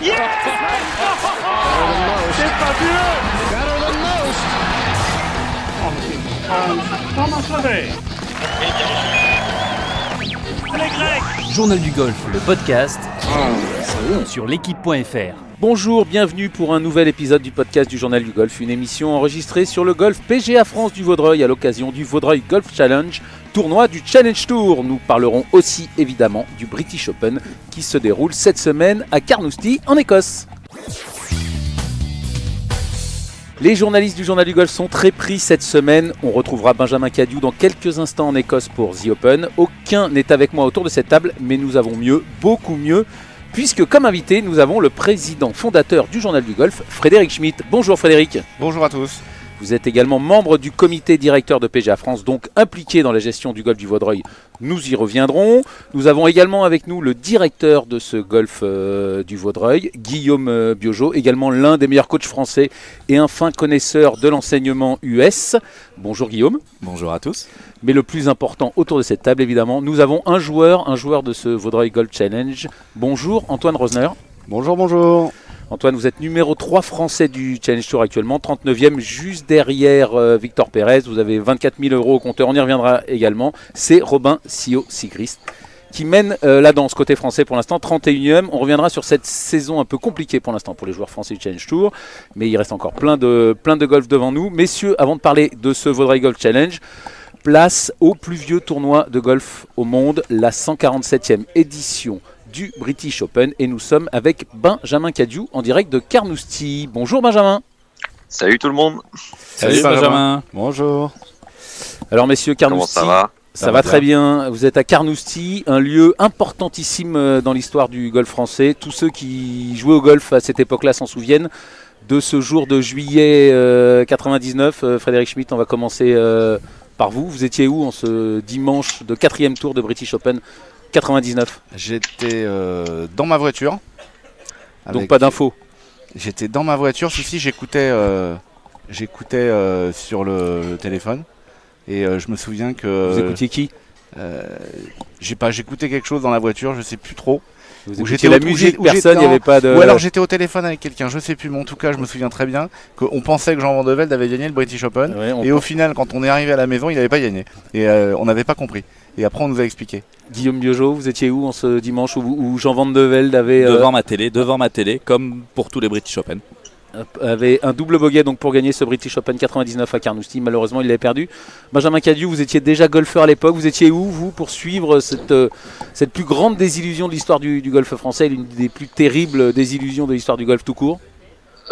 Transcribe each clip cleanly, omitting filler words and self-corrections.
Yes! C'est fabuleux! Thomas Levet. Les Grecs. Journal du golf, le podcast sur l'équipe.fr. Bonjour, bienvenue pour un nouvel épisode du podcast du Journal du Golf, une émission enregistrée sur le golf PGA France du Vaudreuil à l'occasion du Vaudreuil Golf Challenge, tournoi du Challenge Tour. Nous parlerons aussi évidemment du British Open qui se déroule cette semaine à Carnoustie en Écosse. Les journalistes du Journal du Golf sont très pris cette semaine. On retrouvera Benjamin Cadieux dans quelques instants en Écosse pour The Open. Aucun n'est avec moi autour de cette table, mais nous avons mieux, beaucoup mieux, puisque comme invité, nous avons le président fondateur du Journal du Golf, Frédéric Schmitt. Bonjour Frédéric. Bonjour à tous. Vous êtes également membre du comité directeur de PGA France, donc impliqué dans la gestion du golf du Vaudreuil. Nous y reviendrons. Nous avons également avec nous le directeur de ce golf du Vaudreuil, Guillaume Biojo, également l'un des meilleurs coachs français et un fin connaisseur de l'enseignement US. Bonjour Guillaume. Bonjour à tous. Mais le plus important autour de cette table, évidemment, nous avons un joueur de ce Vaudreuil Golf Challenge. Bonjour Antoine Rosner. Bonjour, bonjour. Antoine, vous êtes numéro 3 français du Challenge Tour actuellement, 39e, juste derrière Victor Pérez. Vous avez 24 000 € au compteur, on y reviendra également. C'est Robin Sio-Sigrist qui mène la danse côté français pour l'instant, 31e. On reviendra sur cette saison un peu compliquée pour l'instant pour les joueurs français du Challenge Tour, mais il reste encore plein de golf devant nous. Messieurs, avant de parler de ce Vaudreuil Golf Challenge, place au plus vieux tournoi de golf au monde, la 147e édition du British Open, et nous sommes avec Benjamin Cadieux en direct de Carnoustie. Bonjour Benjamin. Salut tout le monde. Salut Benjamin. Bonjour. Alors messieurs, Carnoustie, comment ça va? Ça va très bien. Vous êtes à Carnoustie, un lieu importantissime dans l'histoire du golf français. Tous ceux qui jouaient au golf à cette époque-là s'en souviennent de ce jour de juillet 99. Frédéric Schmitt, on va commencer par vous. Vous étiez où en ce dimanche de 4e tour de British Open 99? J'étais dans ma voiture. Donc pas d'infos. J'étais dans ma voiture. Si, j'écoutais sur le téléphone. Et je me souviens que... Vous écoutiez qui? J'écoutais quelque chose dans la voiture, je sais plus trop. Vous écoutiez la musique, personne, il n'y avait pas de... Ou alors j'étais au téléphone avec quelqu'un, je sais plus, mais en tout cas je me souviens très bien qu'on pensait que Jean Van de Velde avait gagné le British Open. Ouais, et au final, quand on est arrivé à la maison, il n'avait pas gagné. Et on n'avait pas compris. Et après on nous a expliqué. Guillaume Biojo, vous étiez où en ce dimanche où Jean Van de Velde avait... Devant ma télé, comme pour tous les British Open. Avait un double bogey donc pour gagner ce British Open 99 à Carnoustie. Malheureusement, il l'avait perdu. Benjamin Cadieux, vous étiez déjà golfeur à l'époque. Vous étiez où, vous, pour suivre cette plus grande désillusion de l'histoire du golf français, l'une des plus terribles désillusions de l'histoire du golf tout court?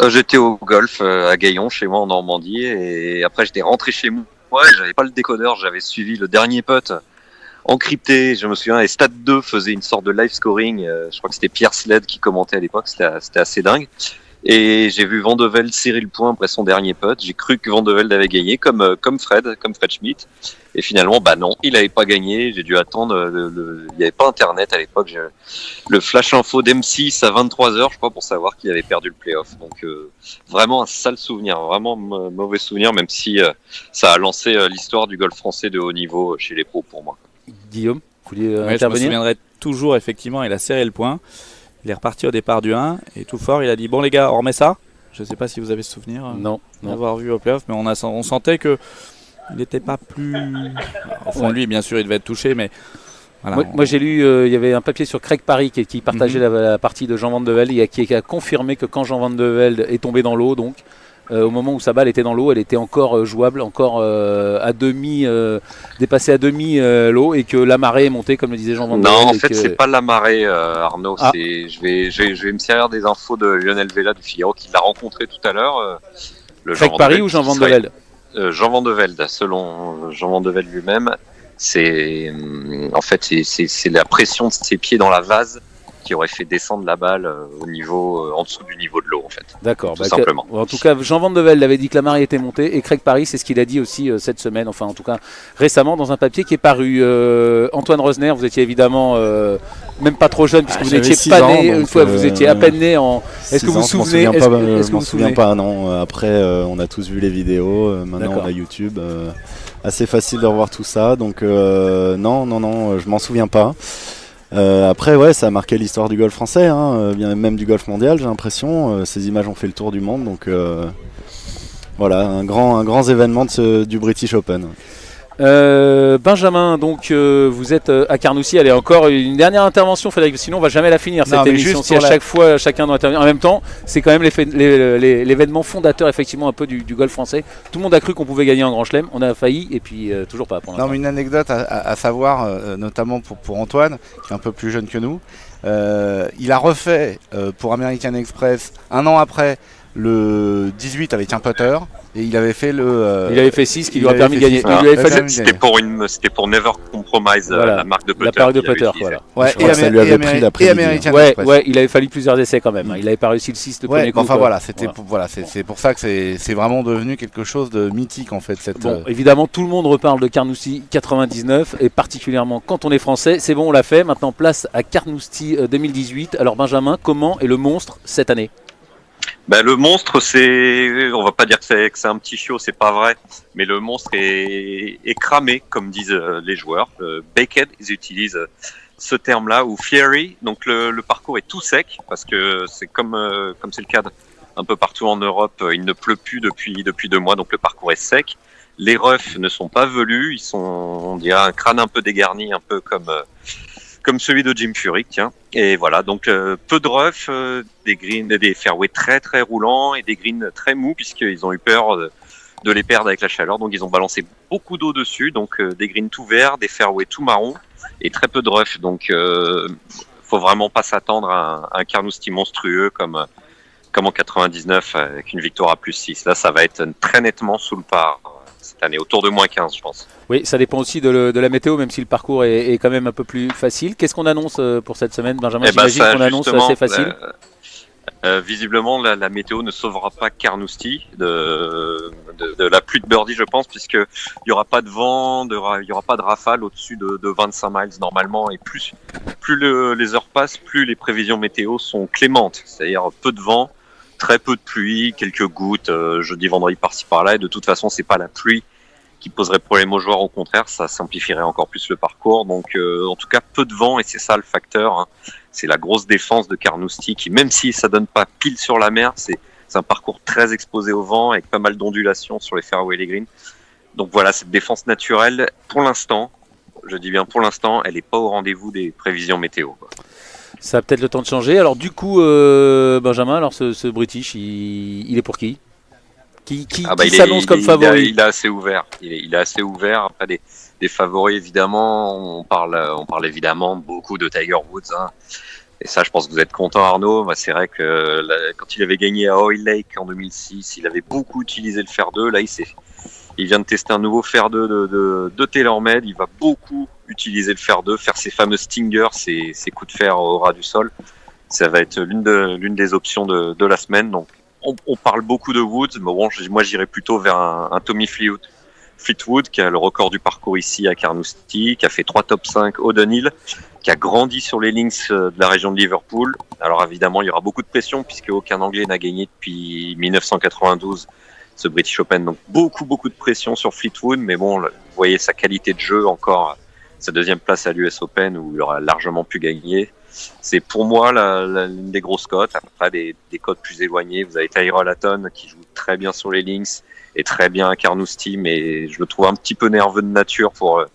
J'étais au golf à Gaillon, chez moi en Normandie, et après j'étais rentré chez moi. J'avais pas le décodeur, j'avais suivi le dernier putt encrypté. Je me souviens, et Stade 2 faisait une sorte de live scoring. Je crois que c'était Pierre Sled qui commentait à l'époque. C'était assez dingue. Et j'ai vu Van de Velde serrer le point après son dernier putt. J'ai cru que Van de Velde avait gagné, comme Fred Schmitt. Et finalement, bah non, il n'avait pas gagné. J'ai dû attendre. Il n'y avait pas Internet à l'époque. Le flash info d'M6 à 23h, je crois, pour savoir qu'il avait perdu le playoff. Donc vraiment un sale souvenir, vraiment mauvais souvenir, même si ça a lancé l'histoire du golf français de haut niveau chez les pros pour moi. Guillaume, vous vouliez Je me intervenir? souviendrai toujours, effectivement, il a serré le point. Il est reparti au départ du 1 et tout fort, il a dit bon les gars, on remet ça. Je ne sais pas si vous avez ce souvenir d'avoir vu au playoff, mais on sentait que il n'était pas plus... Au fond de lui, bien sûr, il devait être touché, mais... Voilà, Moi j'ai lu, il y avait un papier sur Craig Parry qui partageait la partie de Jean Van de Velde et qui a confirmé que quand Jean Van de Velde est tombé dans l'eau, donc au moment où sa balle était dans l'eau, elle était encore jouable, encore à demi, dépassée à demi l'eau, et que la marée est montée, comme le disait Jean Van de Velde. Non, en fait, c'est pas la marée, Arnaud. Ah. Je vais me servir des infos de Lionel Vela du Figaro, qui l'a rencontré tout à l'heure. Craig Parry ou Jean Van de Velde? Jean Van de Velde, selon Jean Van de Velde lui-même. C'est la pression de ses pieds dans la vase qui aurait fait descendre la balle au niveau, en dessous du niveau de l'eau, en fait. D'accord. Tout simplement. En tout cas, Jean Van de Velde avait dit que la marée était montée, et Craig Parry, c'est ce qu'il a dit aussi cette semaine, enfin en tout cas récemment, dans un papier qui est paru. Antoine Rosner, vous étiez évidemment même pas trop jeune, puisque vous n'étiez pas né, une fois vous étiez à peine né en... Est-ce que vous vous souvenez? Je m'en souviens pas, non. Après, on a tous vu les vidéos, maintenant on a YouTube. Assez facile de revoir tout ça, donc non, je m'en souviens pas. Après, ouais, ça a marqué l'histoire du golf français, hein, bien même du golf mondial, j'ai l'impression. Ces images ont fait le tour du monde, donc voilà, un grand événement du British Open. Benjamin, donc vous êtes à Carnoustie. Allez, encore une dernière intervention, Frédéric, sinon on va jamais la finir cette émission. Si à chaque fois chacun doit intervenir en même temps, c'est quand même l'événement fondateur effectivement un peu du golf français. Tout le monde a cru qu'on pouvait gagner en Grand Chelem, on a failli et puis toujours pas. Pour non, mais une anecdote à savoir, notamment pour Antoine, qui est un peu plus jeune que nous. Il a refait pour American Express un an après le 18 avec un putter. Et il avait fait il avait fait 6 qui lui a permis de gagner. C'était pour Never Compromise, voilà, la marque de putter. La marque de putter, voilà. Ouais, ça lui avait pris l'après-midi. Ouais, il avait fallu plusieurs essais quand même. Il avait pas réussi le 6 le premier coup. Enfin voilà, c'est pour ça que c'est vraiment devenu quelque chose de mythique en fait. Bon, évidemment, tout le monde reparle de Carnoustie 99 et particulièrement quand on est français. C'est bon, on l'a fait. Maintenant, place à Carnoustie 2018. Alors Benjamin, comment est le monstre cette année? Le monstre, on va pas dire que c'est un petit chiot, c'est pas vrai, mais le monstre est cramé, comme disent les joueurs. Baked, ils utilisent ce terme-là, ou fiery. Donc le parcours est tout sec, parce que c'est comme c'est le cas un peu partout en Europe, il ne pleut plus depuis 2 mois, donc le parcours est sec. Les roughs ne sont pas velus, ils sont, on dirait, un crâne un peu dégarni, un peu comme celui de Jim Furyk, tiens. Et voilà, donc peu de roughs, des greens, des fairways très très roulants et des greens très mous, puisqu'ils ont eu peur de les perdre avec la chaleur. Donc ils ont balancé beaucoup d'eau dessus, donc des greens tout verts, des fairways tout marrons et très peu de roughs. Donc faut vraiment pas s'attendre à un Carnoustie monstrueux comme en 99 avec une victoire à +6. Là, ça va être très nettement sous le par cette année, autour de -15, je pense. Oui, ça dépend aussi de la météo, même si le parcours est quand même un peu plus facile. Qu'est-ce qu'on annonce pour cette semaine, Benjamin? J'imagine qu'on annonce assez facile. Visiblement, la météo ne sauvera pas Carnoustie de la pluie de birdie, je pense, puisqu'il n'y aura pas de vent, il n'y aura pas de rafale au-dessus de 25 miles normalement. Et plus les heures passent, plus les prévisions météo sont clémentes, c'est-à-dire peu de vent, très peu de pluie, quelques gouttes, jeudi, vendredi par-ci par-là. Et de toute façon, c'est pas la pluie qui poserait problème aux joueurs, au contraire, ça simplifierait encore plus le parcours. Donc, en tout cas, peu de vent, et c'est ça le facteur. Hein. C'est la grosse défense de Carnoustie qui, même si ça donne pas pile sur la mer, c'est un parcours très exposé au vent avec pas mal d'ondulations sur les fairways et les greens. Donc voilà, cette défense naturelle, pour l'instant, je dis bien pour l'instant, elle n'est pas au rendez-vous des prévisions météo, quoi. Ça a peut-être le temps de changer. Alors du coup, Benjamin, alors ce British, il est pour qui s'annonce comme favori? Il est assez ouvert. Il est assez ouvert. Après des favoris, évidemment, on parle évidemment beaucoup de Tiger Woods. Hein. Et ça, je pense que vous êtes content, Arnaud. C'est vrai que quand il avait gagné à Oil Lake en 2006, il avait beaucoup utilisé le fer 2. Là, il vient de tester un nouveau fer 2 de TaylorMade. Il va beaucoup utiliser le fer 2, faire ses fameux stingers, ses coups de fer au ras du sol. Ça va être l'une des options de la semaine. Donc, on parle beaucoup de Woods, mais bon, moi j'irais plutôt vers un Tommy Fleetwood qui a le record du parcours ici à Carnoustie, qui a fait 3 top 5 O'Donnell, qui a grandi sur les links de la région de Liverpool. Alors évidemment, il y aura beaucoup de pression puisque aucun Anglais n'a gagné depuis 1992 ce British Open. Donc beaucoup de pression sur Fleetwood, mais bon, vous voyez sa qualité de jeu encore, sa deuxième place à l'US Open où il aura largement pu gagner. C'est pour moi l'une des grosses cotes. Après des cotes plus éloignées, vous avez Tyrrell Hatton qui joue très bien sur les links et très bien à Carnoustie, mais je le trouve un petit peu nerveux de nature pour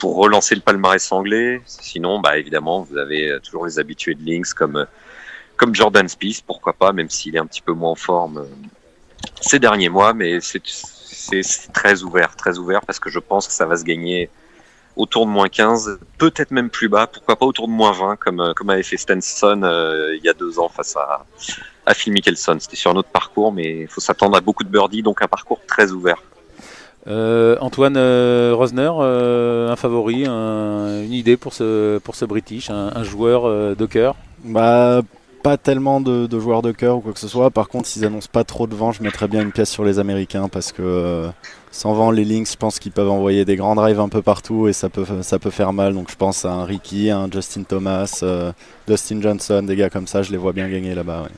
relancer le palmarès anglais. Sinon, évidemment, vous avez toujours les habitués de links comme Jordan Spieth, pourquoi pas, même s'il est un petit peu moins en forme ces derniers mois, mais c'est très ouvert parce que je pense que ça va se gagner autour de -15, peut-être même plus bas, pourquoi pas autour de -20 comme avait fait Stenson il y a 2 ans face à Phil Mickelson. C'était sur un autre parcours, mais il faut s'attendre à beaucoup de birdies, donc un parcours très ouvert. Antoine Rosner, un favori, une idée pour ce British, un joueur de cœur? Pas tellement de joueurs de cœur ou quoi que ce soit. Par contre, s'ils annoncent pas trop de vent, je mettrais bien une pièce sur les Américains parce que sans vent, les links, je pense qu'ils peuvent envoyer des grands drives un peu partout et ça peut faire mal. Donc je pense à un Ricky, un Justin Thomas, Dustin Johnson, des gars comme ça, je les vois bien gagner là-bas. Ouais.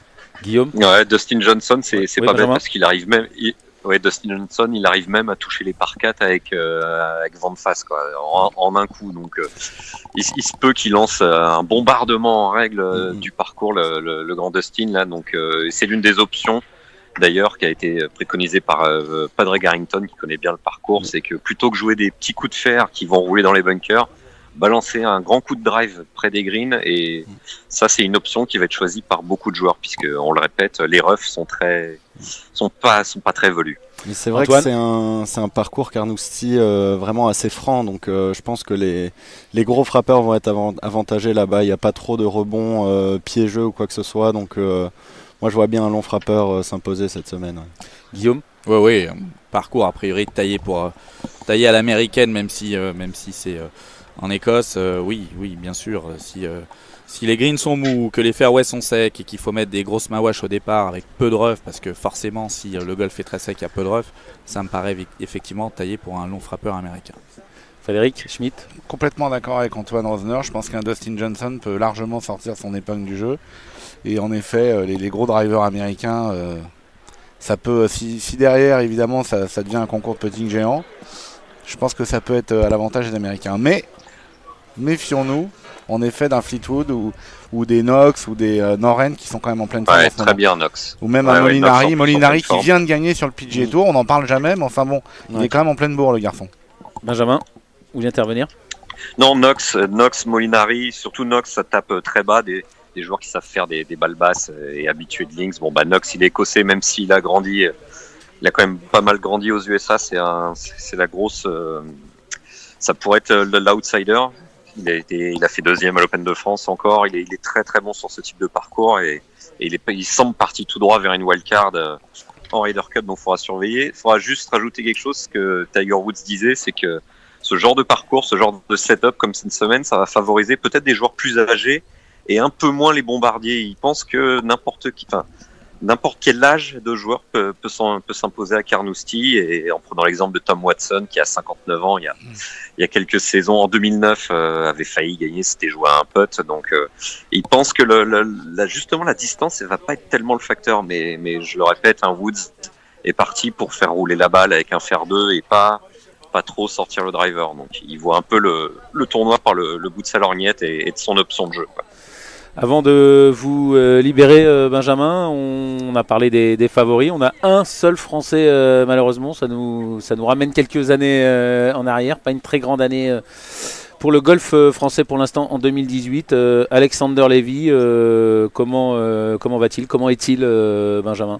Guillaume? Ouais, Dustin Johnson, c'est pas bête parce qu'il arrive même. Dustin Johnson, il arrive même à toucher les par 4 avec vent de face, quoi, en un coup. Donc, il se peut qu'il lance un bombardement en règle du parcours, le grand Dustin là. Donc, c'est l'une des options d'ailleurs qui a été préconisée par Padre Garrington, qui connaît bien le parcours. C'est que plutôt que jouer des petits coups de fer qui vont rouler dans les bunkers, balancer un grand coup de drive près des greens, et ça c'est une option qui va être choisie par beaucoup de joueurs, puisque on le répète, les roughs sont pas très velus. Mais c'est vrai que c'est un parcours Carnoustie vraiment assez franc, donc je pense que les gros frappeurs vont être avantagés là-bas. Il n'y a pas trop de rebonds piégeux ou quoi que ce soit, donc moi je vois bien un long frappeur s'imposer cette semaine. Guillaume? Oui, un parcours a priori taillé taillé à l'américaine, même si c'est en Écosse, oui, bien sûr. Si les greens sont mous, que les fairways sont secs et qu'il faut mettre des grosses mawash au départ avec peu de rough, parce que forcément, si le golf est très sec, il y a peu de rough, ça me paraît effectivement taillé pour un long frappeur américain. Frédéric Schmitt? Complètement d'accord avec Antoine Rosner. Je pense qu'un Dustin Johnson peut largement sortir son épingle du jeu. Et en effet, les gros drivers américains, ça peut, si derrière, évidemment, ça devient un concours de putting géant, je pense que ça peut être à l'avantage des Américains. Mais méfions-nous, en effet, d'un Fleetwood ou des Knox ou des Noren qui sont quand même en pleine forme. Ouais, très bien, Knox. Ou même un Molinari qui vient de gagner sur le PGA Tour. On n'en parle jamais, mais enfin bon, il est quand même en pleine bourre, le garçon. Benjamin, vous voulez intervenir? Non, Knox, Molinari, surtout Knox, ça tape très bas, des joueurs qui savent faire des balles basses et habitués de links. Bon, Knox, il est écossais, même s'il a grandi, il a quand même pas mal grandi aux USA. C'est la grosse, ça pourrait être l'outsider. Il a fait deuxième à l'Open de France encore. Il est très très bon sur ce type de parcours et il semble parti tout droit vers une wildcard en Ryder Cup, donc il faudra surveiller. Il faudra juste rajouter quelque chose que Tiger Woods disait, c'est que ce genre de parcours, ce genre de setup comme cette semaine, ça va favoriser peut-être des joueurs plus âgés et un peu moins les bombardiers. Il pense que n'importe quel âge de joueur peut s'imposer à Carnoustie, et en prenant l'exemple de Tom Watson qui a 59 ans, il y a quelques saisons, en 2009, avait failli gagner, c'était joué à un putt. Donc il pense que justement la distance, elle va pas être tellement le facteur, mais je le répète, Woods est parti pour faire rouler la balle avec un fer 2 et pas trop sortir le driver. Donc il voit un peu le tournoi par le bout de sa lorgnette et de son option de jeu, quoi. Avant de vous libérer, Benjamin, on a parlé des favoris. On a un seul Français, malheureusement. Ça nous ramène quelques années en arrière. Pas une très grande année pour le golf français pour l'instant en 2018. Alexander Levy, comment va-t-il? Comment est-il, Benjamin?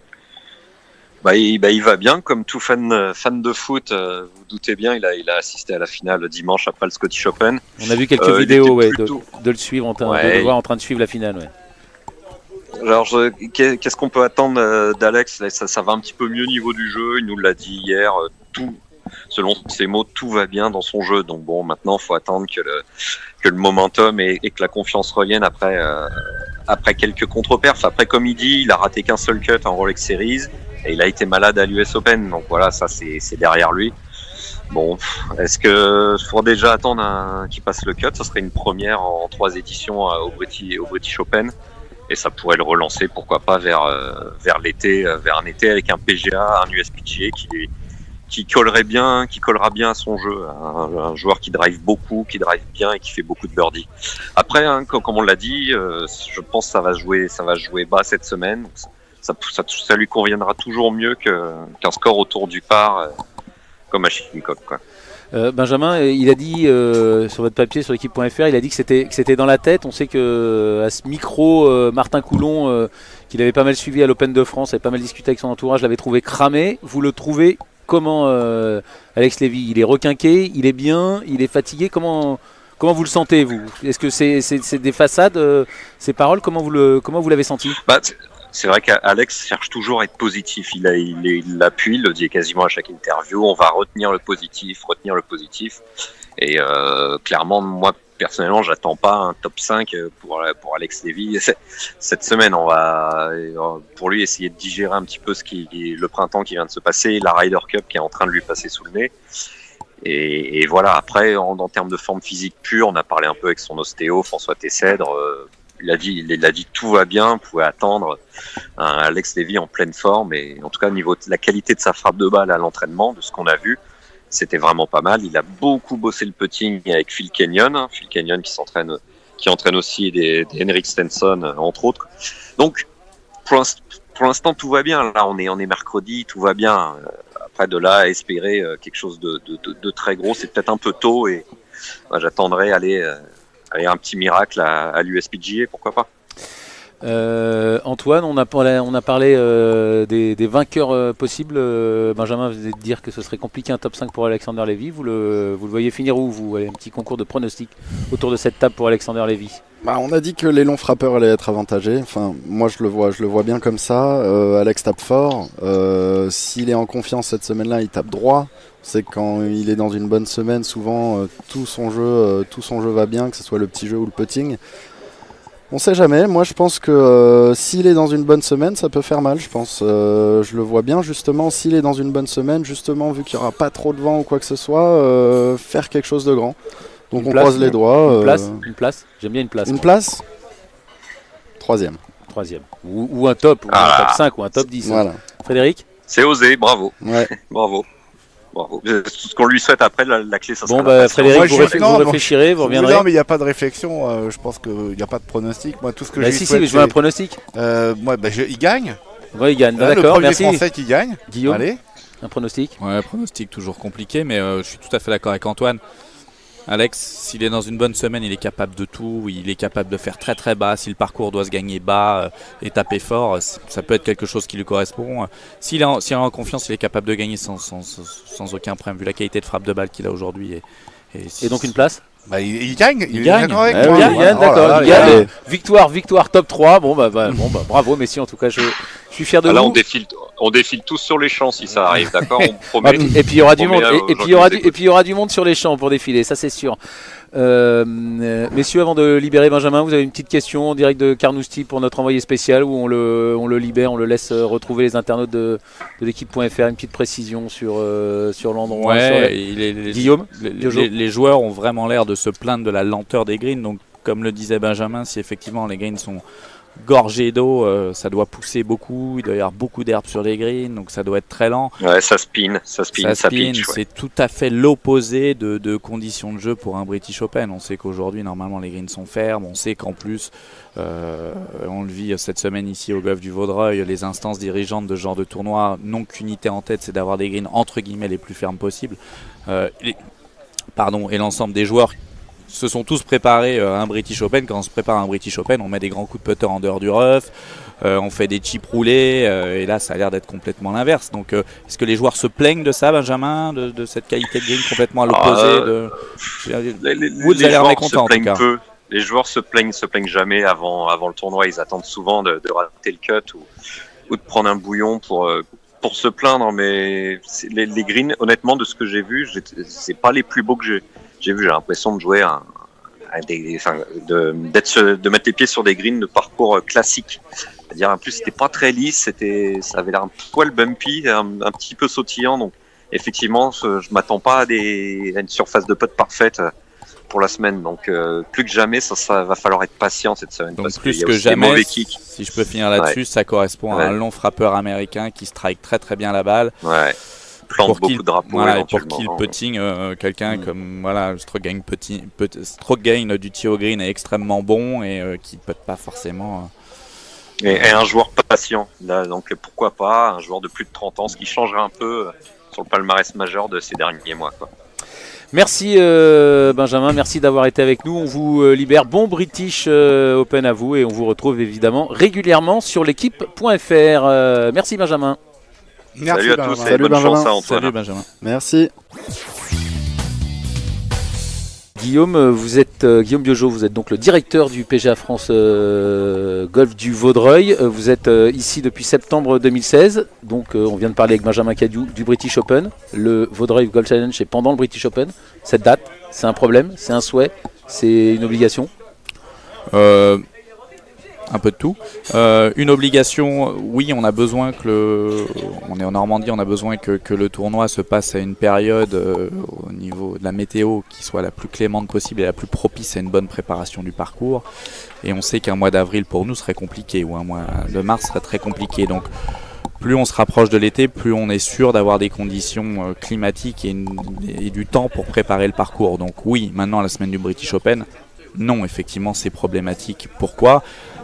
Il va bien, comme tout fan de foot. Vous doutez bien, il a assisté à la finale dimanche après le Scottish Open. On a vu quelques vidéos de le suivre, de le voir en train de suivre la finale. Ouais. Alors, qu'est-ce qu'on peut attendre d'Alex? Ça va un petit peu mieux au niveau du jeu. Il nous l'a dit hier. Selon ses mots, tout va bien dans son jeu. Donc bon, maintenant, il faut attendre que le momentum et que la confiance reviennent après quelques contre-perfs. Après, comme il dit, il a raté qu'un seul cut en Rolex Series. Et il a été malade à l'US Open, donc voilà, ça c'est derrière lui. Bon, est-ce que faut déjà attendre qu'il passe le cut? Ce serait une première en 3 éditions au British Open, et ça pourrait le relancer, pourquoi pas vers l'été, vers un été avec un PGA, un USPGA qui collera bien à son jeu, un joueur qui drive beaucoup, qui drive bien et qui fait beaucoup de birdies. Après, comme on l'a dit, je pense que ça va jouer bas cette semaine. Donc ça lui conviendra toujours mieux qu'un score autour du par comme à Shinnecock, quoi. Benjamin, il a dit sur votre papier sur l'équipe.fr, il a dit que c'était dans la tête. On sait que à ce micro, Martin Coulon, qu'il avait pas mal suivi à l'Open de France, avait pas mal discuté avec son entourage, l'avait trouvé cramé. Vous le trouvez comment, Alex Levy? Il est requinqué, il est bien, il est fatigué. Comment vous le sentez, vous? Est-ce que c'est des façades, ces paroles? Comment vous l'avez senti? C'est vrai qu'Alex cherche toujours à être positif. Il l'appuie, il le dit quasiment à chaque interview. On va retenir le positif. Et clairement, moi personnellement, j'attends pas un top 5 pour Alex Levy cette semaine. On va pour lui essayer de digérer un petit peu le printemps qui vient de se passer, la Ryder Cup qui est en train de lui passer sous le nez. Et voilà. Après, en termes de forme physique pure, on a parlé un peu avec son ostéo François Tessèdre. il a dit tout va bien, vous pouvez attendre un Alex Levy en pleine forme, et en tout cas au niveau de la qualité de sa frappe de balle à l'entraînement, de ce qu'on a vu, c'était vraiment pas mal. Il a beaucoup bossé le putting avec Phil Kenyon qui entraîne aussi des Henrik Stenson entre autres. Donc pour l'instant tout va bien. Là on est mercredi, tout va bien. Après de là à espérer quelque chose de très gros, c'est peut-être un peu tôt, et j'attendrai aller un petit miracle à l'USPGA, pourquoi pas. Antoine, on a parlé des vainqueurs possibles. Benjamin, vous allez dire que ce serait compliqué un top 5 pour Alexander Levy. Vous le voyez finir où, vous? Allez, un petit concours de pronostics autour de cette table pour Alexander Levy. On a dit que les longs frappeurs allaient être avantagés. Enfin, moi je le vois bien comme ça. Alex tape fort. S'il est en confiance cette semaine-là, il tape droit. C'est quand il est dans une bonne semaine, souvent tout son jeu va bien, que ce soit le petit jeu ou le putting. On sait jamais. Moi, je pense que s'il est dans une bonne semaine, ça peut faire mal. Je pense. Je le vois bien justement. S'il est dans une bonne semaine, justement, vu qu'il n'y aura pas trop de vent ou quoi que ce soit, faire quelque chose de grand. Donc on croise les doigts. Une place. J'aime bien une place. Une place. Troisième. Ou un top, ou un top 5, ou un top 10. Voilà. Frédéric? C'est osé, bravo. Ouais. Bravo. Tout ce qu'on lui souhaite après, la clé, ça sera. Bon, Frédéric, vous réfléchirez, vous reviendrez. Non, mais il n'y a pas de réflexion. Je pense qu'il n'y a pas de pronostic. Moi, tout ce que je lui souhaite, mais je veux un pronostic. Il gagne. Ouais, il gagne. Le D'accord, premier merci. Français qui gagne. Guillaume, allez. Un pronostic? Ouais, pronostic toujours compliqué, mais je suis tout à fait d'accord avec Antoine. Alex, s'il est dans une bonne semaine, il est capable de tout. Il est capable de faire très très bas. Si le parcours doit se gagner bas et taper fort, ça peut être quelque chose qui lui correspond. S'il est en confiance, il est capable de gagner sans aucun problème, vu la qualité de frappe de balle qu'il a aujourd'hui. Et donc une place? Il gagne. Il gagne, d'accord. Victoire top 3. Bon, bravo, messieurs. En tout cas, je suis fier de vous. Là, on défile tous sur les champs si ça arrive, d'accord? On promet. Et puis il y aura du monde. Et puis il y aura du monde sur les champs pour défiler, ça c'est sûr. Messieurs, avant de libérer Benjamin, vous avez une petite question en direct de Carnoustie pour notre envoyé spécial, où on le libère, on le laisse retrouver les internautes de l'équipe.fr, une petite précision sur l'endroit. Ouais, Guillaume, les joueurs ont vraiment l'air de se plaindre de la lenteur des greens. Donc, comme le disait Benjamin, si effectivement les greens sont gorgés d'eau, ça doit pousser beaucoup, il doit y avoir beaucoup d'herbe sur les greens, donc ça doit être très lent. Ouais, ça spin, ça pitch. C'est tout à fait l'opposé de conditions de jeu pour un British Open. On sait qu'aujourd'hui, normalement, les greens sont fermes. On sait qu'en plus, on le vit cette semaine ici au golf du Vaudreuil, les instances dirigeantes de ce genre de tournoi n'ont qu'une unité en tête, c'est d'avoir des greens entre guillemets les plus fermes possibles. Et l'ensemble des joueurs se sont tous préparés à un British Open. Quand on se prépare à un British Open, on met des grands coups de putter en dehors du rough, on fait des chips roulés, et là ça a l'air d'être complètement l'inverse. Donc est-ce que les joueurs se plaignent de ça, Benjamin, de cette qualité de green complètement à l'opposé Woods a l'air mécontent en tout cas. Les joueurs se plaignent jamais avant le tournoi. Ils attendent souvent de rater le cut ou de prendre un bouillon pour se plaindre. Mais les greens, honnêtement, de ce que j'ai vu, c'est pas les plus beaux que j'ai vu. J'ai l'impression de jouer de mettre les pieds sur des greens de parcours classiques. C'est-à-dire, en plus, c'était pas très lisse, ça avait l'air un poil bumpy, un petit peu sautillant. Donc, effectivement, je m'attends pas à une surface de putt parfaite pour la semaine. Donc, plus que jamais, ça va falloir être patient cette semaine. Donc, parce plus que jamais, si je peux finir là-dessus, ça correspond à un long frappeur américain qui strike très très bien la balle. Ouais. Plante beaucoup de drapeaux pour qui le putting, quelqu'un comme stroke gain du tee au green est extrêmement bon et qui ne putte pas forcément. Et un joueur patient, là, donc pourquoi pas un joueur de plus de 30 ans, ce qui changerait un peu sur le palmarès majeur de ces derniers mois, quoi. Merci Benjamin, merci d'avoir été avec nous. On vous libère. Bon British Open à vous et on vous retrouve évidemment régulièrement sur l'équipe.fr. Merci Benjamin. Merci. Salut à tous et Salut bonne Benjamin. chance à Antoine. Salut Benjamin. Merci. Guillaume, Guillaume Biojo, vous êtes donc le directeur du PGA France Golf du Vaudreuil. Vous êtes ici depuis septembre 2016. Donc on vient de parler avec Benjamin Cadieux du British Open. Le Vaudreuil Golf Challenge est pendant le British Open. Cette date, c'est un problème, c'est un souhait, c'est une obligation? un peu de tout. Une obligation, oui, on a besoin on est en Normandie, on a besoin que le tournoi se passe à une période au niveau de la météo qui soit la plus clémente possible et la plus propice à une bonne préparation du parcours. Et on sait qu'un mois d'avril pour nous serait compliqué, ou un mois de mars serait très compliqué. Donc plus on se rapproche de l'été, plus on est sûr d'avoir des conditions climatiques et du temps pour préparer le parcours. Donc oui, maintenant la semaine du British Open, non, effectivement c'est problématique. Pourquoi ?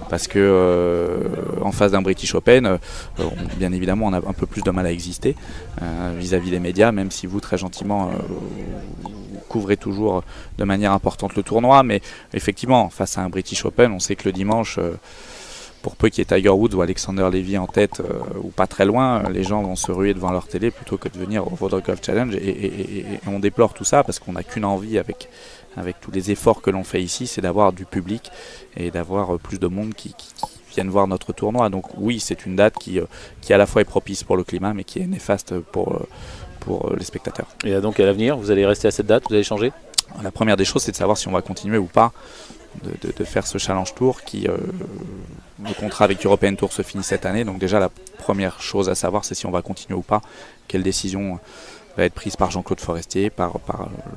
Parce que en face d'un British Open, bien évidemment on a un peu plus de mal à exister vis-à-vis des médias, même si vous très gentiment vous couvrez toujours de manière importante le tournoi. Mais effectivement, face à un British Open, on sait que le dimanche... pour peu qu'il y ait Tiger Woods ou Alexander Levy en tête ou pas très loin, les gens vont se ruer devant leur télé plutôt que de venir au Vaudreuil Golf Challenge. Et on déplore tout ça parce qu'on n'a qu'une envie avec tous les efforts que l'on fait ici, c'est d'avoir du public et d'avoir plus de monde qui viennent voir notre tournoi. Donc oui, c'est une date qui à la fois est propice pour le climat mais qui est néfaste pour les spectateurs. Et donc à l'avenir, vous allez rester à cette date, vous allez changer ? La première des choses, c'est de savoir si on va continuer ou pas de faire ce Challenge Tour qui... le contrat avec European Tour se finit cette année, donc déjà la première chose à savoir c'est si on va continuer ou pas, quelle décision va être prise par Jean-Claude Forestier, par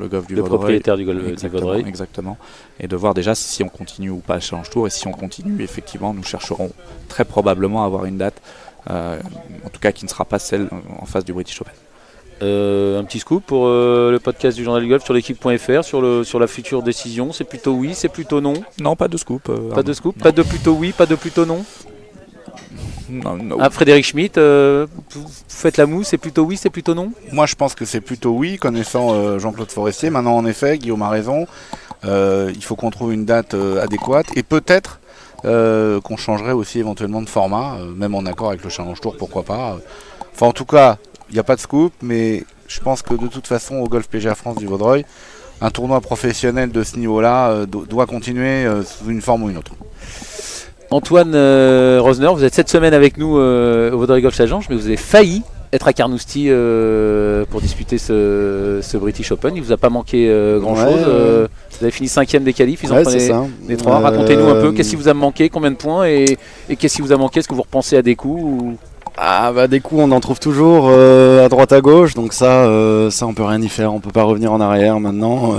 le golf du Vaudreuil, le propriétaire du golf du Vaudreuil. Exactement, et de voir déjà si on continue ou pas le Challenge Tour, et si on continue, effectivement, nous chercherons très probablement à avoir une date, en tout cas qui ne sera pas celle en face du British Open. Un petit scoop pour le podcast du Journal du Golf sur l'équipe.fr sur la future décision, c'est plutôt oui, c'est plutôt non? Non, pas de scoop. Pas de scoop, pas de plutôt oui, pas de plutôt non? Non. Ah, Frédéric Schmitt, vous faites la moue, c'est plutôt oui, c'est plutôt non? Moi je pense que c'est plutôt oui, connaissant Jean-Claude Forestier. Maintenant en effet, Guillaume a raison, il faut qu'on trouve une date adéquate et peut-être qu'on changerait aussi éventuellement de format, même en accord avec le Challenge Tour, pourquoi pas. Enfin en tout cas, il n'y a pas de scoop, mais je pense que de toute façon au Golf PGA France du Vaudreuil, un tournoi professionnel de ce niveau-là doit continuer sous une forme ou une autre. Antoine Rosner, vous êtes cette semaine avec nous au Vaudreuil Golf Challenge, mais vous avez failli être à Carnoustie pour disputer ce British Open. Il ne vous a pas manqué grand-chose. Vous avez fini 5e des qualifs, ils en prenaient des 3. Racontez-nous un peu, qu'est-ce qui vous a manqué, combien de points et qu'est-ce qui vous a manqué? Est-ce que vous repensez à des coups ou... Ah bah des coups on en trouve toujours à droite à gauche, donc ça on peut rien y faire, on peut pas revenir en arrière maintenant.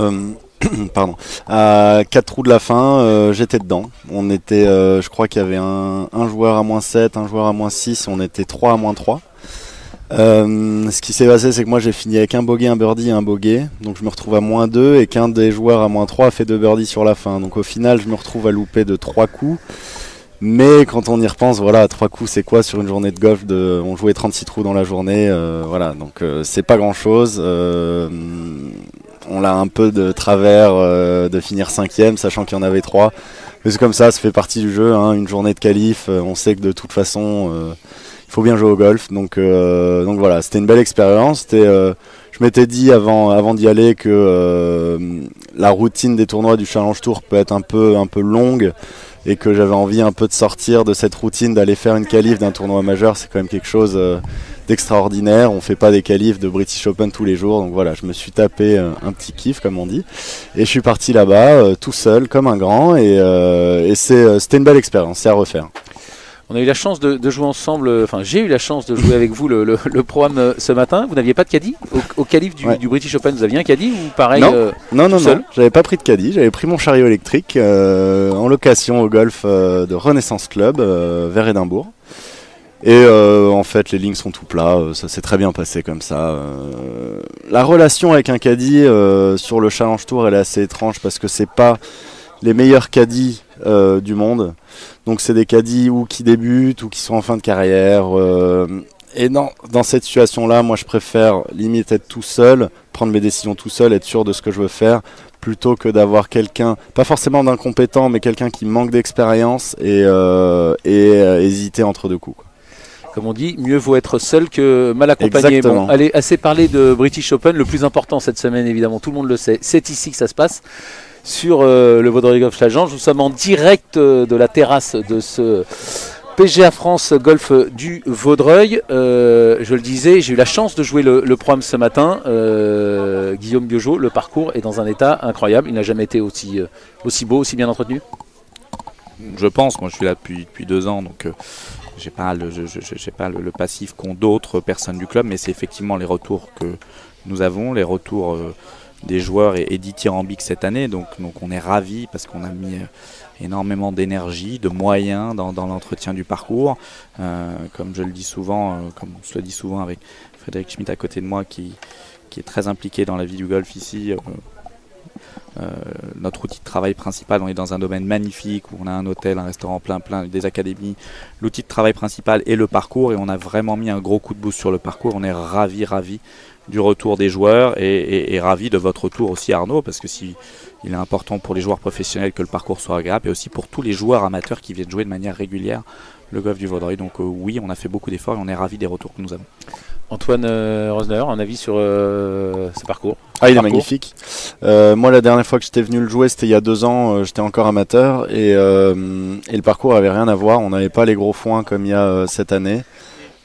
Pardon. À 4 trous de la fin, j'étais dedans. On était, je crois qu'il y avait un joueur à -7, un joueur à -6, on était 3 à -3. Ce qui s'est passé, c'est que moi j'ai fini avec un bogey, un birdie et un bogey, donc je me retrouve à -2 et qu'un des joueurs à -3 a fait 2 birdies sur la fin. Donc au final je me retrouve à louper de 3 coups. Mais quand on y repense, voilà, 3 coups c'est quoi sur une journée de golf on jouait 36 trous dans la journée, voilà, donc c'est pas grand chose. On a un peu de travers de finir 5e, sachant qu'il y en avait 3. Mais c'est comme ça fait partie du jeu, hein, une journée de qualif, on sait que de toute façon il faut bien jouer au golf. Donc voilà, c'était une belle expérience. Je m'étais dit avant d'y aller que la routine des tournois du Challenge Tour peut être un peu longue, et que j'avais envie un peu de sortir de cette routine, d'aller faire une qualif d'un tournoi majeur. C'est quand même quelque chose d'extraordinaire. On fait pas des qualifs de British Open tous les jours, donc voilà, je me suis tapé un petit kiff comme on dit, et je suis parti là-bas tout seul comme un grand, et c'était une belle expérience, c'est à refaire. On a eu la chance de jouer ensemble, enfin j'ai eu la chance de jouer avec vous le programme ce matin. Vous n'aviez pas de caddie au qualif du British Open? Vous aviez un caddie ou pareil? Non, j'avais pas pris de caddie, j'avais pris mon chariot électrique en location au golf de Renaissance Club vers Édimbourg. Et en fait les lignes sont tout plats, ça s'est très bien passé comme ça. La relation avec un caddie sur le Challenge Tour elle est assez étrange parce que c'est pas les meilleurs caddies du monde. Donc c'est des caddies ou qui débutent ou qui sont en fin de carrière. Et dans cette situation-là, moi je préfère limite être tout seul, prendre mes décisions tout seul, être sûr de ce que je veux faire, plutôt que d'avoir quelqu'un, pas forcément d'incompétent, mais quelqu'un qui manque d'expérience et hésiter entre deux coups, quoi. Comme on dit, mieux vaut être seul que mal accompagné. Bon, allez, assez parlé de British Open. Le plus important cette semaine, évidemment, tout le monde le sait, c'est ici que ça se passe. Sur le Vaudreuil Golf Challenge, nous sommes en direct de la terrasse de ce PGA France Golf du Vaudreuil. Je le disais, j'ai eu la chance de jouer le programme ce matin. Guillaume Biojot, le parcours est dans un état incroyable. Il n'a jamais été aussi beau, aussi bien entretenu. je pense, moi je suis là depuis 2 ans, donc j'ai pas le passif qu'ont d'autres personnes du club, mais c'est effectivement les retours que nous avons, les retours des joueurs et dithyrambiques cette année, donc on est ravis parce qu'on a mis énormément d'énergie, de moyens dans l'entretien du parcours, comme je le dis souvent, comme on se le dit souvent avec Frédéric Schmitt à côté de moi qui est très impliqué dans la vie du golf ici. Notre outil de travail principal, on est dans un domaine magnifique où on a un hôtel, un restaurant plein, des académies. L'outil de travail principal est le parcours et on a vraiment mis un gros coup de boost sur le parcours. On est ravis du retour des joueurs et ravis de votre retour aussi, Arnaud, parce que il est important pour les joueurs professionnels que le parcours soit agréable et aussi pour tous les joueurs amateurs qui viennent jouer de manière régulière le golf du Vaudreuil. Donc oui, on a fait beaucoup d'efforts et on est ravis des retours que nous avons. Antoine Rosner, un avis sur ce parcours? Il est magnifique. Moi, la dernière fois que j'étais venu le jouer, c'était il y a 2 ans. J'étais encore amateur et le parcours avait rien à voir. On n'avait pas les gros foins comme il y a cette année.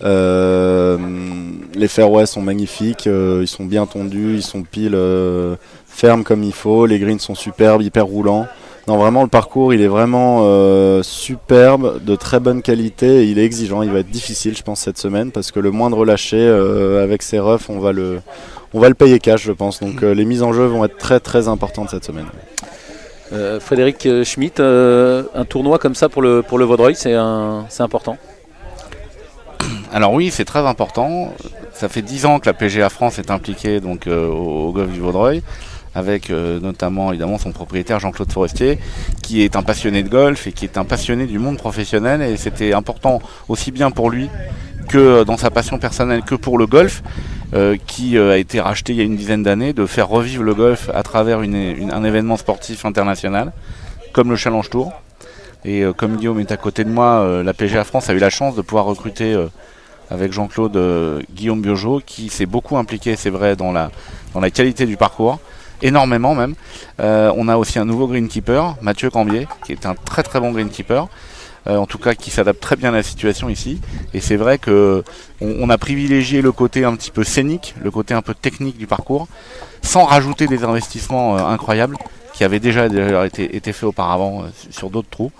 Les fairways sont magnifiques, ils sont bien tondus, ils sont pile fermes comme il faut. Les greens sont superbes, hyper roulants. Non, vraiment, le parcours, il est vraiment superbe, de très bonne qualité. Et il est exigeant, il va être difficile, je pense, cette semaine, parce que le moindre lâcher avec ses roughs, on va le payer cash, je pense. Donc les mises en jeu vont être très très importantes cette semaine. Frédéric Schmitt, un tournoi comme ça pour le Vaudreuil, c'est important? Alors oui, c'est très important. Ça fait 10 ans que la PGA France est impliquée donc, au golf du Vaudreuil, avec notamment évidemment son propriétaire Jean-Claude Forestier, qui est un passionné de golf et qui est un passionné du monde professionnel. Et c'était important aussi bien pour lui que dans sa passion personnelle que pour le golf, qui a été racheté il y a une dizaine d'années, de faire revivre le golf à travers un événement sportif international, comme le Challenge Tour. Et comme Guillaume est à côté de moi, la PGA France a eu la chance de pouvoir recruter avec Jean-Claude Guillaume Biojo, qui s'est beaucoup impliqué, c'est vrai, dans la qualité du parcours, énormément même. On a aussi un nouveau greenkeeper, Mathieu Cambier, qui est un très très bon greenkeeper, en tout cas qui s'adapte très bien à la situation ici. Et c'est vrai qu'on a privilégié le côté un petit peu scénique, le côté un peu technique du parcours, sans rajouter des investissements incroyables, qui avait déjà été fait auparavant sur d'autres trous.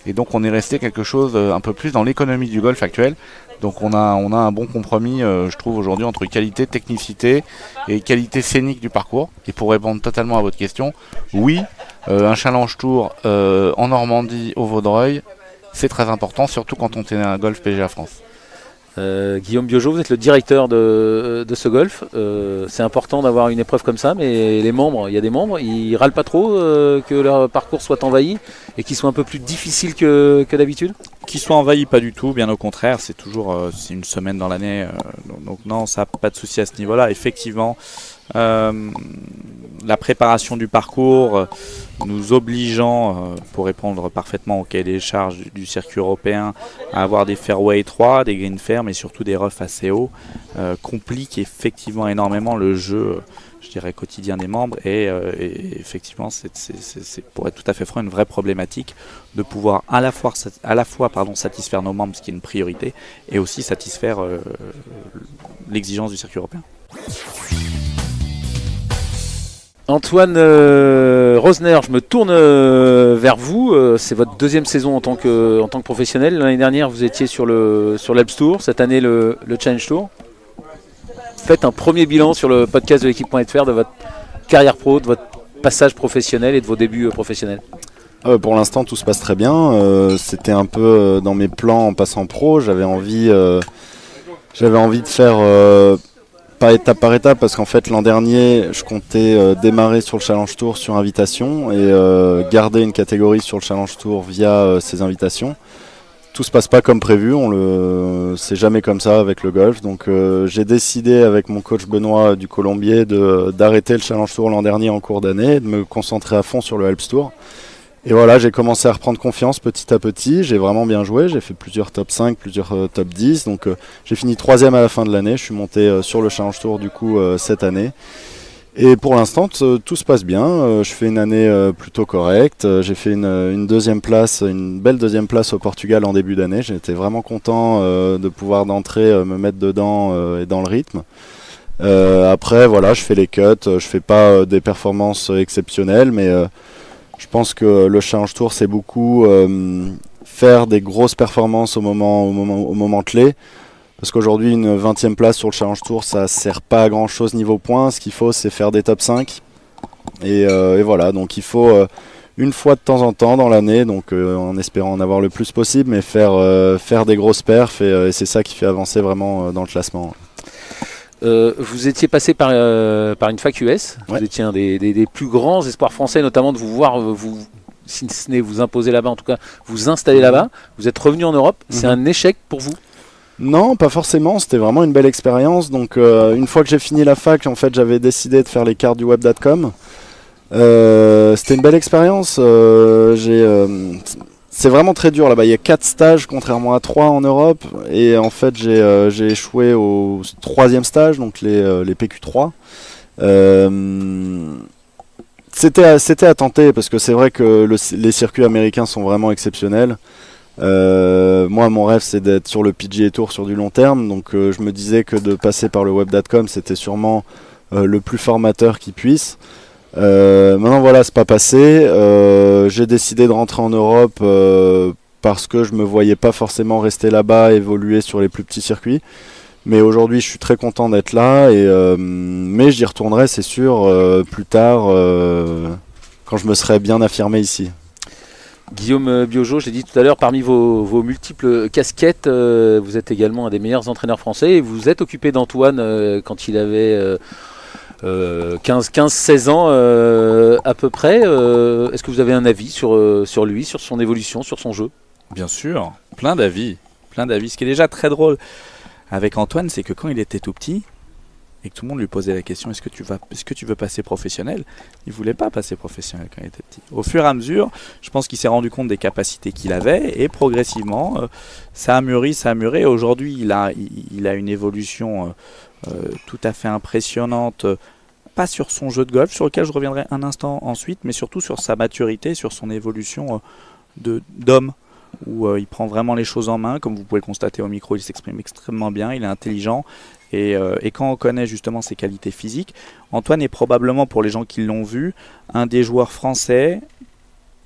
Et donc on est resté quelque chose un peu plus dans l'économie du golf actuel. Donc on a un bon compromis, je trouve, aujourd'hui entre qualité, technicité et qualité scénique du parcours. Et pour répondre totalement à votre question, oui, un Challenge Tour en Normandie, au Vaudreuil, c'est très important, surtout quand on est un golf PGA France. Guillaume Biojo, vous êtes le directeur de ce golf. C'est important d'avoir une épreuve comme ça, mais les membres, il y a des membres, ils râlent pas trop que leur parcours soit envahi et qu'il soit un peu plus difficile que d'habitude? Qu'ils soient envahis, pas du tout, bien au contraire, c'est toujours c'est une semaine dans l'année, donc non, ça pas de souci à ce niveau-là. Effectivement, la préparation du parcours nous obligeant, pour répondre parfaitement au cahier des charges du circuit européen, à avoir des fairways étroits, des greens fermes et surtout des roughs assez hauts, complique effectivement énormément le jeu, je dirais, quotidien des membres. Et effectivement, c'est pour être tout à fait franc une vraie problématique de pouvoir à la fois satisfaire nos membres, ce qui est une priorité, et aussi satisfaire l'exigence du circuit européen. Antoine Rosner, je me tourne vers vous. C'est votre 2e saison en tant que professionnel. L'année dernière, vous étiez sur l'Alps Tour. Cette année, le Challenge Tour. Faites un premier bilan sur le podcast de l'équipe.fr de votre carrière pro, de votre passage professionnel et de vos débuts professionnels. Pour l'instant, tout se passe très bien. C'était un peu dans mes plans en passant pro. J'avais envie de faire... pas étape par étape, parce qu'en fait l'an dernier je comptais démarrer sur le Challenge Tour sur invitation et garder une catégorie sur le Challenge Tour via ces invitations. Tout se passe pas comme prévu, c'est jamais comme ça avec le golf, donc j'ai décidé avec mon coach Benoît du Colombier d'arrêter le Challenge Tour l'an dernier en cours d'année, de me concentrer à fond sur le Alps Tour. Et voilà, j'ai commencé à reprendre confiance petit à petit, j'ai vraiment bien joué, j'ai fait plusieurs top 5, plusieurs top 10, donc j'ai fini 3e à la fin de l'année, je suis monté sur le Challenge Tour du coup cette année. Et pour l'instant, tout se passe bien, je fais une année plutôt correcte, j'ai fait une belle 2e place au Portugal en début d'année, j'étais vraiment content de pouvoir me mettre dedans et dans le rythme. Après voilà, je fais les cuts, je fais pas des performances exceptionnelles, mais Je pense que le Challenge Tour, c'est beaucoup faire des grosses performances au moment clé. Parce qu'aujourd'hui, une 20e place sur le Challenge Tour, ça sert pas à grand chose niveau points. Ce qu'il faut, c'est faire des top 5. Et voilà, donc il faut une fois de temps en temps dans l'année, donc en espérant en avoir le plus possible, mais faire des grosses perfs. Et c'est ça qui fait avancer vraiment dans le classement. Vous étiez passé par une fac US, vous étiez un des plus grands espoirs français, notamment de vous voir, si ce n'est vous imposer là-bas, en tout cas vous installer là-bas. Vous êtes revenu en Europe, c'est un échec pour vous? Non, pas forcément, c'était vraiment une belle expérience. Donc une fois que j'ai fini la fac, en fait j'avais décidé de faire les cartes du web.com. C'était une belle expérience. C'est vraiment très dur là-bas. Il y a 4 stages contrairement à 3 en Europe. Et en fait, j'ai échoué au 3e stage, donc les PQ3. C'était à tenter parce que c'est vrai que les circuits américains sont vraiment exceptionnels. Moi, mon rêve, c'est d'être sur le PGA Tour sur du long terme. Donc, je me disais que de passer par le web.com, c'était sûrement le plus formateur qui puisse. Maintenant voilà, c'est pas passé. J'ai décidé de rentrer en Europe parce que je me voyais pas forcément rester là-bas, évoluer sur les plus petits circuits. Mais aujourd'hui, je suis très content d'être là. Mais j'y retournerai, c'est sûr, plus tard, quand je me serai bien affirmé ici. Guillaume Biojo, je l'ai dit tout à l'heure, parmi vos multiples casquettes, vous êtes également un des meilleurs entraîneurs français. Et vous êtes occupé d'Antoine quand il avait 15-16 ans à peu près. Est-ce que vous avez un avis sur lui, sur son évolution, sur son jeu? Bien sûr, plein d'avis. Ce qui est déjà très drôle avec Antoine, c'est que quand il était tout petit et que tout le monde lui posait la question est-ce que tu veux passer professionnel, il voulait pas passer professionnel quand il était petit. Au fur et à mesure, je pense qu'il s'est rendu compte des capacités qu'il avait et progressivement ça a mûri. Aujourd'hui il a une évolution tout à fait impressionnante, pas sur son jeu de golf, sur lequel je reviendrai un instant ensuite, mais surtout sur sa maturité, sur son évolution d'homme, où il prend vraiment les choses en main. Comme vous pouvez le constater au micro, il s'exprime extrêmement bien, il est intelligent, et quand on connaît justement ses qualités physiques, Antoine est probablement, pour les gens qui l'ont vu, un des joueurs français,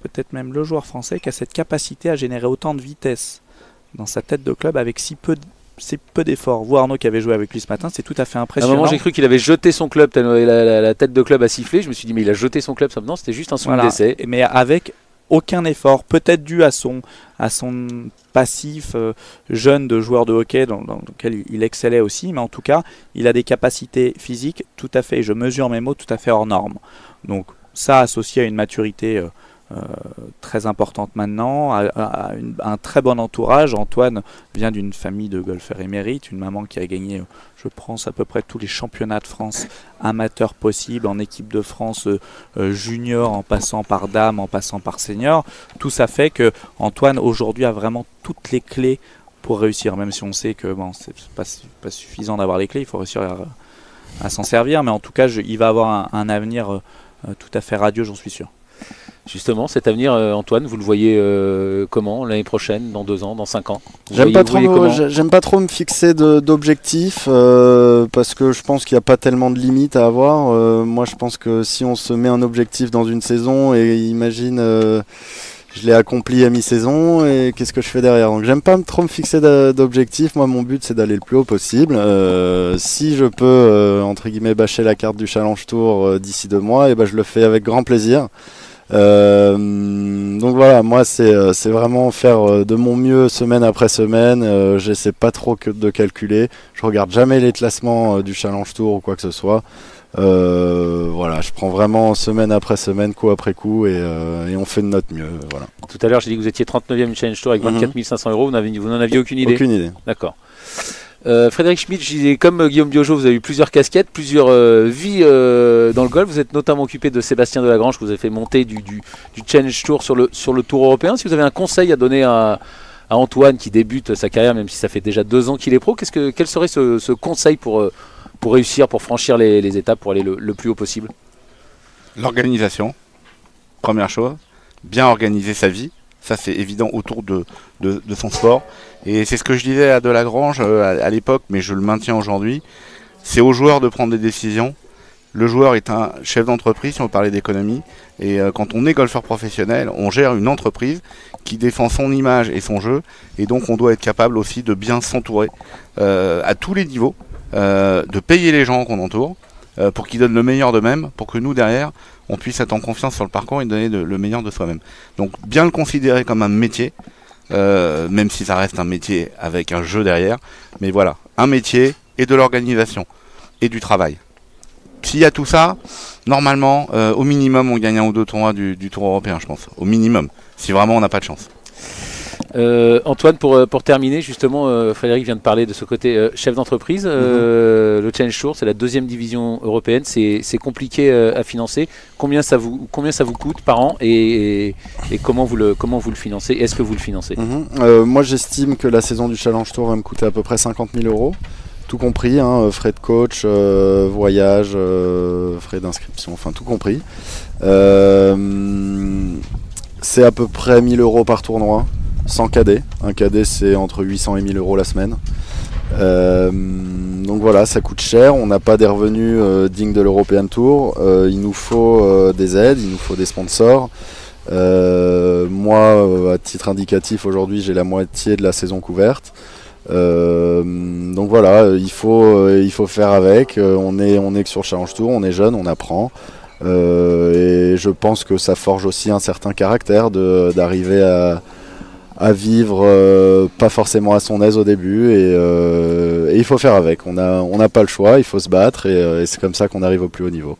peut-être même le joueur français, qui a cette capacité à générer autant de vitesse dans sa tête de club avec si peu d'efforts. Vous, Arnaud, qui avait joué avec lui ce matin, c'est tout à fait impressionnant. À un moment, j'ai cru qu'il avait jeté son club, la tête de club a sifflé. Je me suis dit, mais il a jeté son club. Non, c'était juste un swing d'essai. Mais avec aucun effort, peut-être dû à son passif jeune de joueur de hockey dans lequel il excellait aussi, mais en tout cas, il a des capacités physiques tout à fait, je mesure mes mots, tout à fait hors normes. Donc ça, associé à une maturité très importante maintenant, à un très bon entourage. Antoine vient d'une famille de golfeurs émérites, une maman qui a gagné, je pense, à peu près tous les championnats de France amateurs possibles, en équipe de France junior, en passant par dame, en passant par senior. Tout ça fait que Antoine aujourd'hui a vraiment toutes les clés pour réussir, même si on sait que bon, c'est pas suffisant d'avoir les clés, il faut réussir à s'en servir, mais en tout cas il va avoir un avenir tout à fait radieux, j'en suis sûr. Justement, cet avenir, Antoine, vous le voyez comment l'année prochaine, dans 2 ans, dans 5 ans? J'aime pas trop me fixer d'objectifs parce que je pense qu'il n'y a pas tellement de limites à avoir. Moi, je pense que si on se met un objectif dans une saison et imagine je l'ai accompli à mi-saison et qu'est-ce que je fais derrière? Donc j'aime pas trop me fixer d'objectifs. Moi, mon but, c'est d'aller le plus haut possible. Si je peux, entre guillemets, bâcher la carte du Challenge Tour d'ici 2 mois, et ben je le fais avec grand plaisir. Donc voilà, moi c'est vraiment faire de mon mieux semaine après semaine. J'essaie pas trop de calculer. Je regarde jamais les classements du Challenge Tour ou quoi que ce soit. Voilà, je prends vraiment semaine après semaine, coup après coup, et on fait de notre mieux. Voilà. Tout à l'heure, j'ai dit que vous étiez 39e Challenge Tour avec 24 500 €. Vous n'en aviez aucune idée? Aucune idée. D'accord. Frédéric Schmitt, comme Guillaume Biojo, vous avez eu plusieurs casquettes, plusieurs vies dans le golf. Vous êtes notamment occupé de Sébastien Delagrange, que vous avez fait monter du Challenge Tour sur le Tour européen. Si vous avez un conseil à donner à Antoine qui débute sa carrière, même si ça fait déjà 2 ans qu'il est pro, quel serait ce conseil pour réussir, pour franchir les étapes, pour aller le plus haut possible? L'organisation, première chose. Bien organiser sa vie. Ça, c'est évident autour de son sport. Et c'est ce que je disais à Delagrange à l'époque, mais je le maintiens aujourd'hui. C'est aux joueurs de prendre des décisions. Le joueur est un chef d'entreprise, si on parlait d'économie, et quand on est golfeur professionnel, on gère une entreprise qui défend son image et son jeu, et donc on doit être capable aussi de bien s'entourer à tous les niveaux, de payer les gens qu'on entoure, pour qu'ils donnent le meilleur d'eux-mêmes, pour que nous derrière, on puisse être en confiance sur le parcours et donner le meilleur de soi-même. Donc bien le considérer comme un métier, même si ça reste un métier avec un jeu derrière, mais voilà, un métier et de l'organisation et du travail. S'il y a tout ça, normalement, au minimum, on gagne 1 ou 2 tournois du Tour européen, je pense. Au minimum, si vraiment on n'a pas de chance. Antoine, pour terminer, justement, Frédéric vient de parler de ce côté chef d'entreprise. Le Challenge Tour, c'est la 2e division européenne. C'est compliqué à financer. Combien ça vous coûte par an et comment vous le financez? Est-ce que vous le financez? Moi, j'estime que la saison du Challenge Tour va me coûter à peu près 50 000 €. Tout compris, hein, frais de coach, voyage, frais d'inscription, enfin tout compris. C'est à peu près 1 000 € par tournoi, sans cadet. Un cadet, c'est entre 800 et 1 000 € la semaine. Donc voilà, ça coûte cher, on n'a pas des revenus dignes de l'European Tour. Il nous faut des aides, il nous faut des sponsors. Moi, à titre indicatif, aujourd'hui, j'ai la moitié de la saison couverte. Donc voilà, il faut faire avec. On est que sur Challenge Tour, on est jeune, on apprend. Et je pense que ça forge aussi un certain caractère d'arriver à vivre pas forcément à son aise au début. Et il faut faire avec. On n'a pas le choix, il faut se battre et c'est comme ça qu'on arrive au plus haut niveau.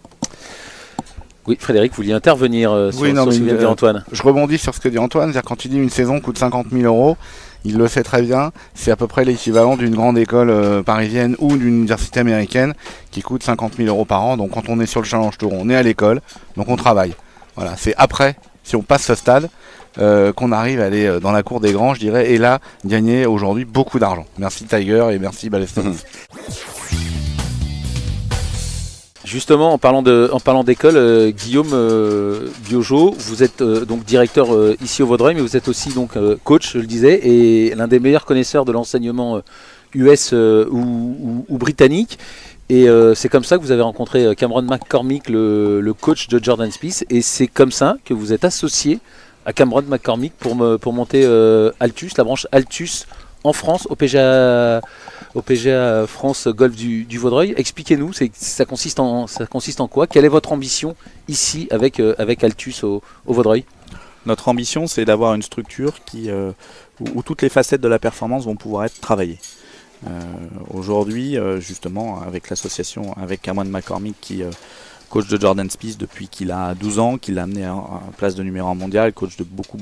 Oui, Frédéric, vous vouliez intervenir sur ce que vient de dire Antoine. Je rebondis sur ce que dit Antoine. C'est-à-dire, quand il dit une saison coûte 50 000 €, il le sait très bien, c'est à peu près l'équivalent d'une grande école parisienne ou d'une université américaine qui coûte 50 000 € par an. Donc quand on est sur le Challenge Tour, on est à l'école, donc on travaille. Voilà, c'est après, si on passe ce stade, qu'on arrive à aller dans la cour des grands, je dirais, et là, gagner aujourd'hui beaucoup d'argent. Merci Tiger et merci Ballesteros. Justement, en parlant d'école, Guillaume Biojo, vous êtes donc directeur ici au Vaudreuil, mais vous êtes aussi donc coach, je le disais, et l'un des meilleurs connaisseurs de l'enseignement US ou britannique. Et c'est comme ça que vous avez rencontré Cameron McCormick, le coach de Jordan Spieth, et c'est comme ça que vous êtes associé à Cameron McCormick pour monter Altus, la branche Altus en France, au PGA France Golf du Vaudreuil. Expliquez-nous, ça consiste en quoi? Quelle est votre ambition ici avec Altus au Vaudreuil? Notre ambition, c'est d'avoir une structure où toutes les facettes de la performance vont pouvoir être travaillées. Aujourd'hui, justement, avec l'association, avec Cameron McCormick qui coach de Jordan Spieth depuis qu'il a 12 ans, qu'il l'a amené à place de numéro 1 mondial, coach de beaucoup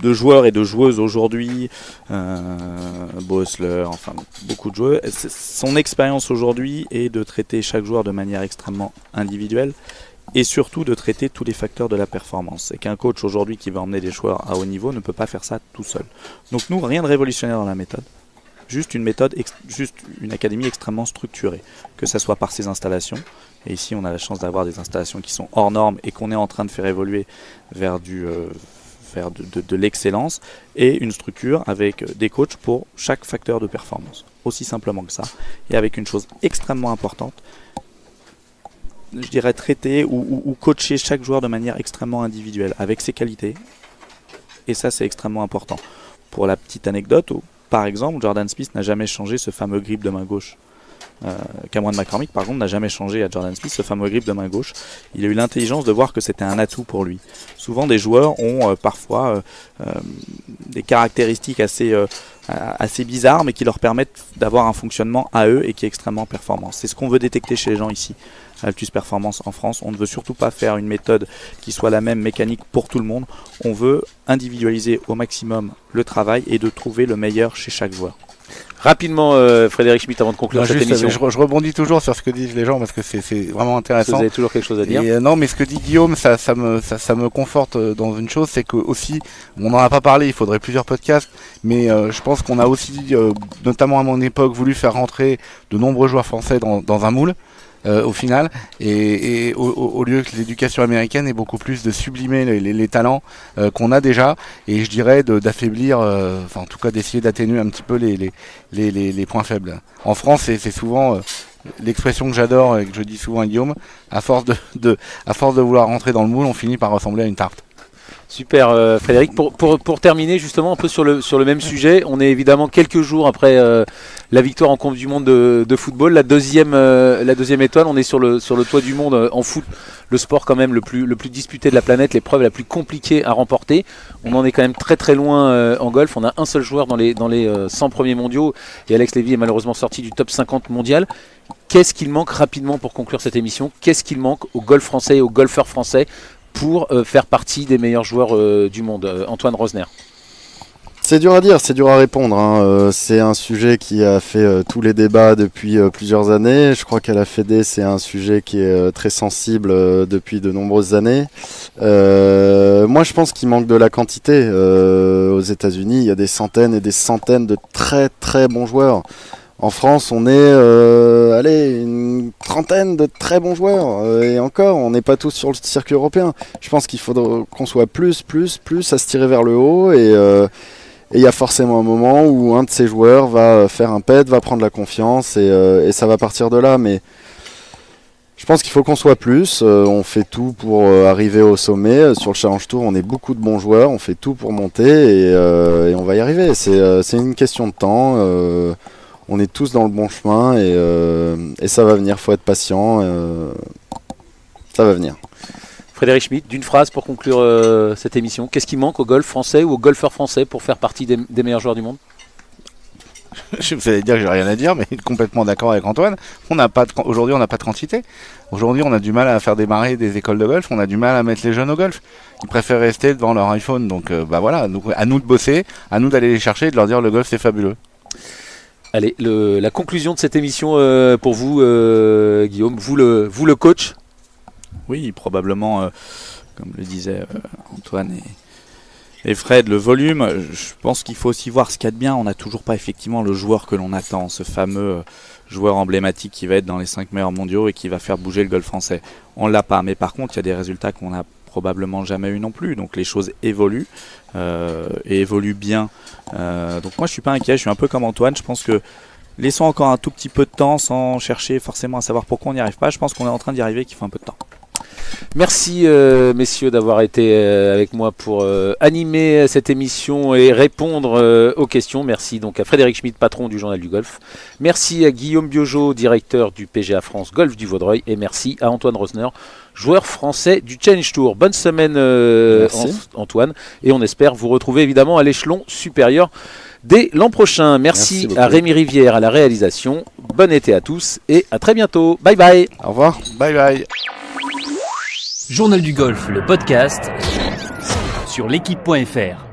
de joueurs et de joueuses aujourd'hui, Beau Hossler, enfin beaucoup de joueurs. Son expérience aujourd'hui est de traiter chaque joueur de manière extrêmement individuelle et surtout de traiter tous les facteurs de la performance. Et qu'un coach aujourd'hui qui va emmener des joueurs à haut niveau ne peut pas faire ça tout seul. Donc nous, rien de révolutionnaire dans la méthode. Juste une académie extrêmement structurée, que ce soit par ses installations. Et ici, on a la chance d'avoir des installations qui sont hors normes et qu'on est en train de faire évoluer vers de l'excellence, et une structure avec des coachs pour chaque facteur de performance. Aussi simplement que ça. Et avec une chose extrêmement importante, je dirais traiter ou coacher chaque joueur de manière extrêmement individuelle, avec ses qualités. Et ça, c'est extrêmement important. Pour la petite anecdote, par exemple, Jordan Spieth n'a jamais changé ce fameux grip de main gauche. Cameron McCormick, par contre, n'a jamais changé à Jordan Spieth ce fameux grip de main gauche. Il a eu l'intelligence de voir que c'était un atout pour lui. Souvent, des joueurs ont parfois des caractéristiques assez bizarres, mais qui leur permettent d'avoir un fonctionnement à eux et qui est extrêmement performant. C'est ce qu'on veut détecter chez les gens ici. Altus Performance en France, on ne veut surtout pas faire une méthode qui soit la même mécanique pour tout le monde. On veut individualiser au maximum le travail et de trouver le meilleur chez chaque joueur. Rapidement, Frédéric Schmitt, avant de conclure cette émission. Je rebondis toujours sur ce que disent les gens parce que c'est vraiment intéressant. Vous avez toujours quelque chose à dire. Et, non, mais ce que dit Guillaume, ça me conforte dans une chose, c'est que aussi, on n'en a pas parlé, il faudrait plusieurs podcasts, mais je pense qu'on a aussi, notamment à mon époque, voulu faire rentrer de nombreux joueurs français dans un moule. Au final, et au lieu que l'éducation américaine ait beaucoup plus de sublimer les talents qu'on a déjà, et je dirais d'affaiblir, en tout cas d'essayer d'atténuer un petit peu les points faibles. En France, c'est souvent l'expression que j'adore et que je dis souvent à Guillaume, à force de vouloir rentrer dans le moule, on finit par ressembler à une tarte. Super Frédéric, pour terminer justement un peu sur le même sujet, on est évidemment quelques jours après la victoire en Coupe du Monde de football, la deuxième étoile, on est sur le toit du monde en foot, le sport quand même le plus disputé de la planète, l'épreuve la plus compliquée à remporter. On en est quand même très très loin en golf, on a un seul joueur dans les 100 premiers mondiaux et Alex Lévy est malheureusement sorti du top 50 mondial. Qu'est-ce qu'il manque rapidement pour conclure cette émission? Qu'est-ce qu'il manque au golf français et aux golfeurs français pour faire partie des meilleurs joueurs du monde? Antoine Rosner. C'est dur à dire, c'est dur à répondre, hein. C'est un sujet qui a fait tous les débats depuis plusieurs années. Je crois qu'à la Fédé, c'est un sujet qui est très sensible depuis de nombreuses années. Moi, je pense qu'il manque de la quantité. Aux États-Unis, il y a des centaines et des centaines de très très bons joueurs. En France, on est une trentaine de très bons joueurs. Et encore, on n'est pas tous sur le circuit européen. Je pense qu'il faudra qu'on soit plus à se tirer vers le haut. Et il y a forcément un moment où un de ces joueurs va faire un pet, va prendre la confiance et ça va partir de là. Mais je pense qu'il faut qu'on soit plus. On fait tout pour arriver au sommet. Sur le Challenge Tour, on est beaucoup de bons joueurs. On fait tout pour monter et on va y arriver. C'est une question de temps. On est tous dans le bon chemin et ça va venir, faut être patient, ça va venir. Frédéric Schmitt, d'une phrase pour conclure cette émission, qu'est-ce qui manque au golf français ou aux golfeurs français pour faire partie des meilleurs joueurs du monde? Vous allez dire que j'ai rien à dire, mais complètement d'accord avec Antoine. Aujourd'hui, on n'a pas de quantité. Aujourd'hui, on a du mal à faire démarrer des écoles de golf, on a du mal à mettre les jeunes au golf. Ils préfèrent rester devant leur iPhone, donc voilà, donc, à nous de bosser, à nous d'aller les chercher et de leur dire le golf c'est fabuleux. Allez, la conclusion de cette émission pour vous, Guillaume, vous le coach. Oui, probablement, comme le disaient Antoine et Fred, le volume. Je pense qu'il faut aussi voir ce qu'il y a de bien. On n'a toujours pas effectivement le joueur que l'on attend, ce fameux joueur emblématique qui va être dans les 5 meilleurs mondiaux et qui va faire bouger le golf français. On ne l'a pas, mais par contre, il y a des résultats qu'on n'a probablement jamais eu non plus. Donc les choses évoluent et évoluent bien. Donc moi, je suis pas inquiet. Je suis un peu comme Antoine. Je pense que laissons encore un tout petit peu de temps sans chercher forcément à savoir pourquoi on n'y arrive pas. Je pense qu'on est en train d'y arriver, qu'il faut un peu de temps. Merci messieurs d'avoir été avec moi pour animer cette émission et répondre aux questions. Merci donc à Frédéric Schmitt, patron du Journal du Golf. Merci à Guillaume Biogeot, directeur du PGA France Golf du Vaudreuil. Et merci à Antoine Rosner, joueur français du Challenge Tour. Bonne semaine Antoine. Et on espère vous retrouver évidemment à l'échelon supérieur dès l'an prochain. Merci à Rémi Rivière à la réalisation. Bon été à tous et à très bientôt. Bye bye. Au revoir. Bye bye. Journal du Golf, le podcast sur l'équipe.fr.